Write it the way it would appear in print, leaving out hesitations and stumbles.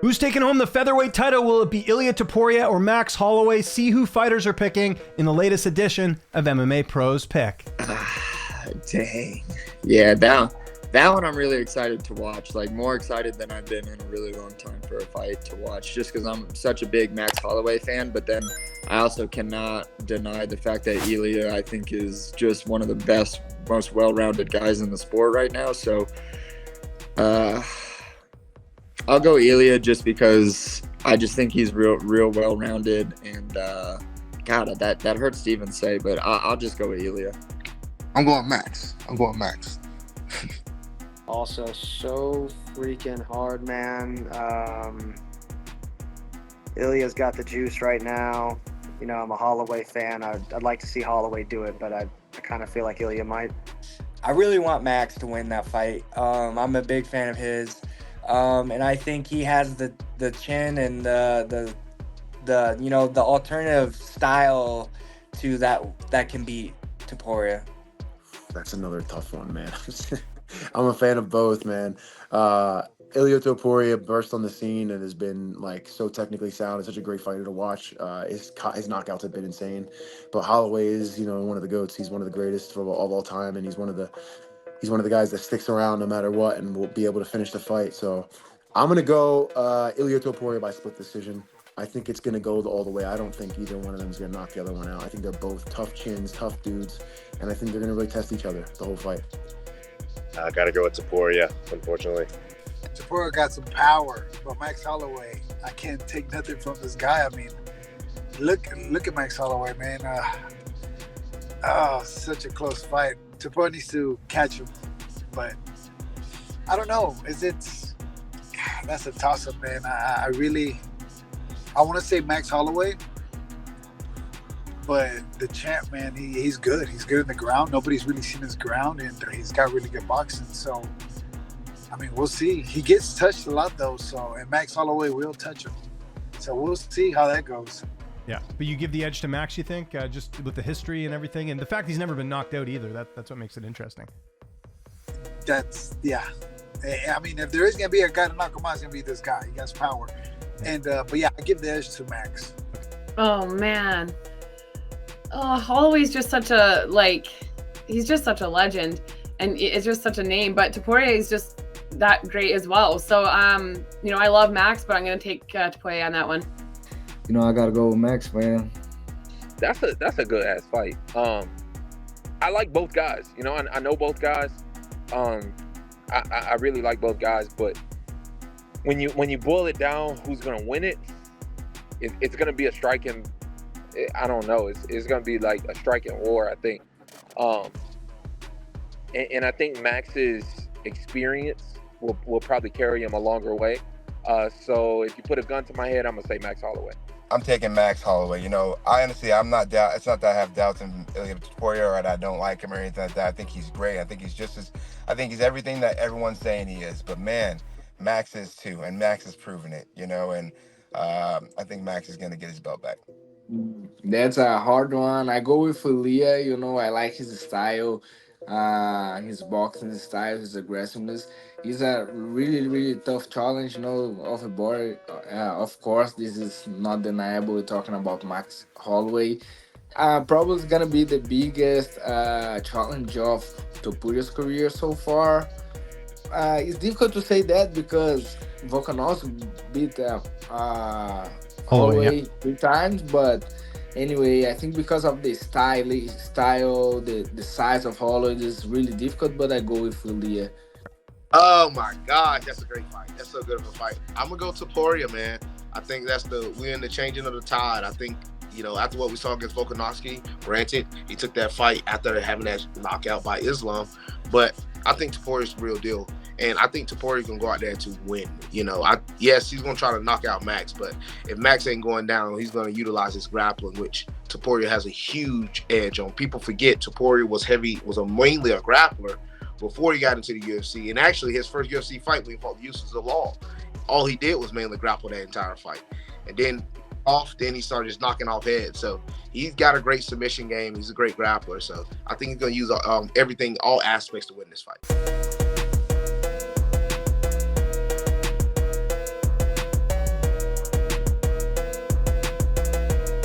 Who's taking home the featherweight title? Will it be Ilia Topuria or Max Holloway? See who fighters are picking in the latest edition of MMA Pros Pick. Dang. Yeah, that one I'm really excited to watch. Like, more excited than I've been in a really long time for a fight to watch, just because I'm such a big Max Holloway fan. But then I also cannot deny the fact that Ilia, I think, is just one of the best, most well-rounded guys in the sport right now. So I'll go Ilia just because I just think he's real well-rounded. And God, that hurts to even say, but I'll just go with Ilia. I'm going Max. Also, so freaking hard, man. Ilia's got the juice right now. You know, I'm a Holloway fan. I'd like to see Holloway do it, but I kind of feel like Ilia might. I really want Max to win that fight. I'm a big fan of his. And I think he has the chin and the alternative style to that can beat Topuria. That's another tough one, man. I'm a fan of both, man. Ilia Topuria burst on the scene and has been like so technically sound. It's such a great fighter to watch. His knockouts have been insane. But Holloway is, one of the GOATs. He's one of the greatest of all time, and he's one of the guys that sticks around no matter what and will be able to finish the fight. So I'm gonna go Ilia Topuria by split decision. I think it's gonna go all the way. I don't think either one of them is gonna knock the other one out. I think they're both tough chins, tough dudes, and I think they're gonna really test each other the whole fight. I gotta go with Topuria, unfortunately. Topuria got some power, but Max Holloway, I can't take nothing from this guy. I mean, look at Max Holloway, man. Such a close fight. Topuria needs to catch him, but I don't know. That's a toss-up, man. I want to say Max Holloway, but the champ, man, he's good. He's good in the ground. Nobody's really seen his ground, and he's got really good boxing. So, I mean, we'll see. He gets touched a lot, though. And Max Holloway will touch him. So we'll see how that goes. Yeah, but you give the edge to Max, you think, just with the history and everything, and the fact he's never been knocked out either. That's what makes it interesting. Yeah. I mean, if there is gonna be a guy to knock him out, it's gonna be this guy. He has power. And but yeah, I give the edge to Max. Oh man. Oh, Holloway's just such a he's just such a legend, and it's just such a name. But Topuria is just that great as well. So I love Max, but I'm gonna take Topuria on that one. I gotta go with Max, man. That's a good ass fight. I like both guys. I know both guys. I really like both guys, but when you boil it down, who's gonna win it? It's gonna be a striking. I don't know. It's gonna be like a striking war, I think. And I think Max's experience will probably carry him a longer way. So if you put a gun to my head, I'm gonna say Max Holloway. I'm taking Max Holloway. I'm not doubt. It's not that I have doubts in Ilia Topuria or that I don't like him or anything like that. I think he's great. I think he's everything that everyone's saying he is. But man, Max is too, and Max has proven it. And I think Max is gonna get his belt back. That's a hard one. I go with Ilia. I like his style, his boxing style, his aggressiveness. He's a really, really tough challenge, off the board. Of course, this is not deniable. We're talking about Max Holloway. Probably is gonna be the biggest challenge of Topuria's career so far. It's difficult to say that because Volkanovski beat Holloway 3 times, but anyway, I think because of the style, the size of Holloway is really difficult. But I go with Ilia. Oh my gosh, that's a great fight. That's so good of a fight. I'm gonna go Topuria, man. I think we're in the changing of the tide. I think, after what we saw against Volkanovski, granted, he took that fight after having that knockout by Islam, but I think Topuria's the real deal. And I think Topuria's gonna go out there to win. Yes, he's gonna try to knock out Max, but if Max ain't going down, he's gonna utilize his grappling, which Topuria has a huge edge on. People forget Topuria was mainly a grappler before he got into the UFC. And actually, his first UFC fight when he fought Uses of Law, all he did was mainly grapple that entire fight. And then he started just knocking off heads. So he's got a great submission game. He's a great grappler. So I think he's going to use everything, all aspects to win this fight.